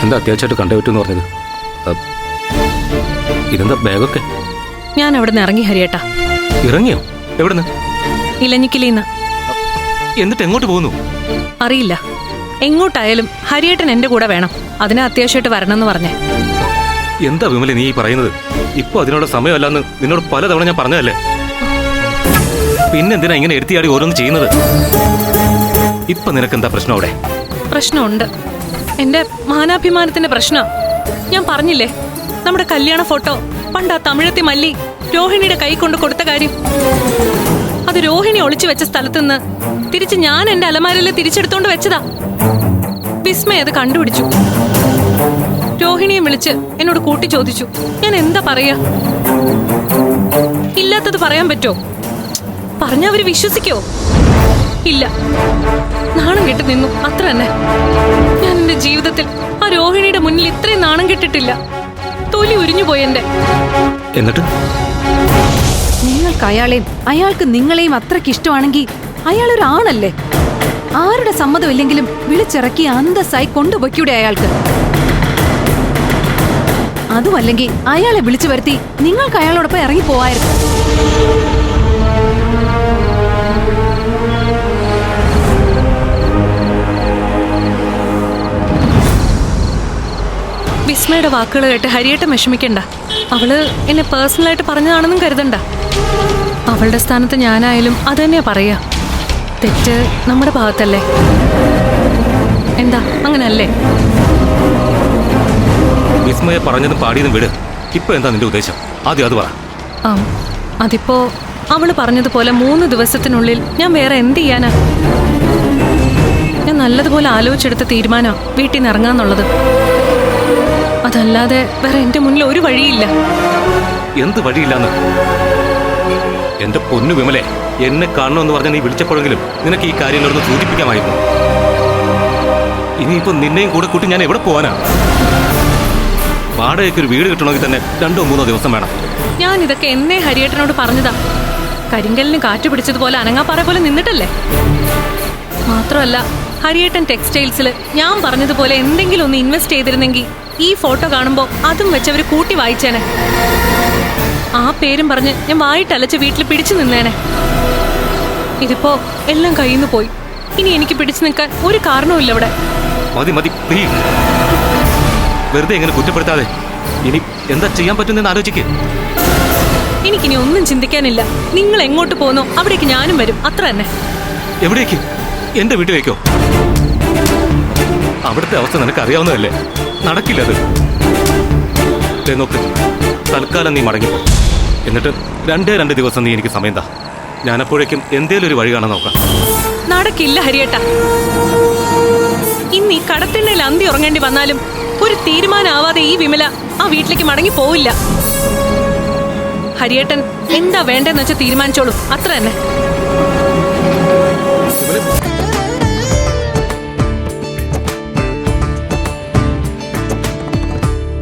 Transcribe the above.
എന്താ അത്യാവശ്യമായിട്ട് കണ്ടേ പറ്റൂന്ന് പറഞ്ഞത്? ഇതെന്താ ബാഗൊക്കെ? ഞാൻ അവിടെ നിന്ന് ഇറങ്ങി ഹരിയേട്ടാ. ഇറങ്ങിയോ? എവിടുന്ന്? ഇലഞ്ഞിക്കിലിന്ന്. എന്നിട്ട് എങ്ങോട്ട് പോകുന്നു? അറിയില്ല. എങ്ങോട്ടായാലും ഹരിയേട്ടൻ എന്റെ കൂടെ വേണം. അതിന് അത്യാവശ്യമായിട്ട് വരണമെന്ന് പറഞ്ഞേ. എന്താ വിമല നീ പറയുന്നത്? ഇപ്പൊ അതിനുള്ള സമയമല്ലെന്ന് നിന്നോട് പലതവണ ഞാൻ പറഞ്ഞതല്ലേ? പിന്നെന്തിനാ ഇങ്ങനെ എടുത്തിയാടി ഓരോന്ന് ചെയ്യുന്നത്? ഇപ്പൊ നിനക്കെന്താ പ്രശ്നം അവിടെ? പ്രശ്നമുണ്ട്. എന്റെ മാനാഭിമാനത്തിന്റെ പ്രശ്നം. ഞാൻ പറഞ്ഞില്ലേ, നമ്മുടെ കല്യാണ ഫോട്ടോ പണ്ട് ആ തമിഴത്തി മല്ലി രോഹിണിയുടെ കൈ കൊണ്ട് കൊടുത്ത കാര്യം. അത് രോഹിണി ഒളിച്ചു വെച്ച സ്ഥലത്തുനിന്ന് തിരിച്ച് ഞാൻ എന്റെ അലമാരയിൽ തിരിച്ചെടുത്തോണ്ട് വെച്ചതാ. വിസ്മയ അത് കണ്ടുപിടിച്ചു. രോഹിണിയെ വിളിച്ച് എന്നോട് കൂട്ടി ചോദിച്ചു. ഞാൻ എന്താ പറയാ? ഇല്ലാത്തത് പറയാൻ പറ്റോ? പറഞ്ഞ അവര് വിശ്വസിക്കോ? ഇല്ല. നാണം കെട്ട് നിന്നു, അത്ര തന്നെ. ഞാൻ എന്റെ ജീവിതത്തിൽ ആ രോഹിണിയുടെ മുന്നിൽ ഇത്രയും നാണം കെട്ടിട്ടില്ല. തൊലി ഉരിഞ്ഞു പോയി എന്റെ. എന്നിട്ട് നിങ്ങൾക്ക് അയാളെയും അയാൾക്ക് നിങ്ങളെയും അത്രയ്ക്ക് ഇഷ്ടമാണെങ്കിൽ അയാൾ ഒരു ആണല്ലേ? ആരുടെ സമ്മതമില്ലെങ്കിലും വിളിച്ചിറക്കി അന്തസ്സായി കൊണ്ടുപോയിക്കൂടെ അയാൾക്ക്? അതുമല്ലെങ്കിൽ അയാളെ വിളിച്ചു വരുത്തി നിങ്ങൾക്ക് അയാളോടൊപ്പം ഇറങ്ങി പോവായിരുന്നു. വിസ്മയുടെ വാക്കുകൾ കേട്ട് ഹരിയേട്ടൻ വിഷമിക്കണ്ട. അവള് എന്നെ പേഴ്സണലായിട്ട് പറഞ്ഞതാണെന്നും കരുതണ്ട. അവളുടെ സ്ഥാനത്ത് ഞാനായാലും അത് തന്നെയാ പറയാ. തെറ്റ് നമ്മുടെ ഭാഗത്തല്ലേ? എന്താ അങ്ങനല്ലേ? വിസ്മയ പറഞ്ഞതും പാടിയതും വിട്. ഇപ്പൊ എന്താ നിന്റെ ഉദ്ദേശം? ആദ്യം അത് പറ. അതിപ്പോ അവള് പറഞ്ഞതുപോലെ 3 ദിവസത്തിനുള്ളിൽ ഞാൻ വേറെ എന്ത് ചെയ്യാനാ? ഞാൻ നല്ലതുപോലെ ആലോചിച്ചെടുത്ത തീരുമാനം വീട്ടിൽ നിന്ന് ഇറങ്ങാന്നുള്ളത്. അതല്ലാതെ വേറെ എന്റെ മുന്നിൽ ഒരു വഴിയില്ല. എന്ത് വഴിയില്ലാന്ന്? എന്റെ പൊന്നു വിമലെ, എന്നെ കാണണമെന്ന് പറഞ്ഞ നീ വിളിച്ചപ്പോഴെങ്കിലും നിനക്ക് ഈ കാര്യങ്ങളൊന്ന് സൂചിപ്പിക്കാമായിരുന്നു. ഇനിയിപ്പോ നിന്നെയും കൂടെ കൂട്ടി ഞാൻ എവിടെ പോവാനാ? വാടകയ്ക്ക് ഒരു വീട് കിട്ടണമെങ്കിൽ തന്നെ 2-3 ദിവസം വേണം. ഞാൻ ഇതൊക്കെ എന്നെ ഹരിയേട്ടനോട് പറഞ്ഞതാ. കരിങ്കലിന് കാറ്റ് പിടിച്ചതുപോലെ അനങ്ങാപ്പാറ പോലെ നിന്നിട്ടല്ലേ? മാത്രമല്ല, ഹരിയേട്ടൻ ടെക്സ്റ്റൈൽസിൽ ഞാൻ പറഞ്ഞതുപോലെ എന്തെങ്കിലും ഒന്ന് ഇൻവെസ്റ്റ് ചെയ്തിരുന്നെങ്കിൽ ഈ ഫോട്ടോ കാണുമ്പോൾ അതും വെച്ചവര് കൂട്ടി വായിച്ചേനെ. ആ പേരും പറഞ്ഞ് ഞാൻ വായിട്ടലച്ച് വീട്ടിൽ പിടിച്ചു നിന്നേനെ. ഇതിപ്പോ എല്ലാം കയ്യിൽ നിന്ന് പോയി. ഇനി എനിക്ക് പിടിച്ചു നിൽക്കാൻ ഒരു കാരണവുമില്ല ഇവിടെ. മതി മതി, വെറുതെ എങ്ങനെ കുറ്റപ്പെടുത്താതെ. ഇനി എന്താ ചെയ്യാൻ പറ്റുന്നെന്ന് ആലോചിക്ക്. എനിക്കിനി ഒന്നും ചിന്തിക്കാനില്ല. നിങ്ങൾ എങ്ങോട്ട് പോകുന്നോ അവിടേക്ക് ഞാനും വരും, അത്ര തന്നെ. എവിടേക്ക്? എന്റെ വീട്ടിലേക്കോ? അവിടുത്തെ അവസ്ഥ നിനക്ക് അറിയാവുന്നതല്ലേ? നടക്കില്ലത്. നോക്ക്, തൽക്കാലം നീ മടങ്ങിപ്പോ. എന്നിട്ട് 2 ദിവസം നീ എനിക്ക് സമയം താ. ഞാനപ്പോഴേക്കും എന്തേലും ഒരു വഴി കാണാൻ നോക്കാം. നടക്കില്ല ഹരിയേട്ടാ. ഇന്ന് ഈ കടത്തിണ്ണയിൽ അന്തി ഉറങ്ങേണ്ടി വന്നാലും ഒരു തീരുമാനമാവാതെ ഈ വിമല ആ വീട്ടിലേക്ക് മടങ്ങി പോവില്ല. ഹരിയേട്ടൻ എന്താ വേണ്ടെന്ന് വെച്ചാൽ തീരുമാനിച്ചോളൂ, അത്ര തന്നെ.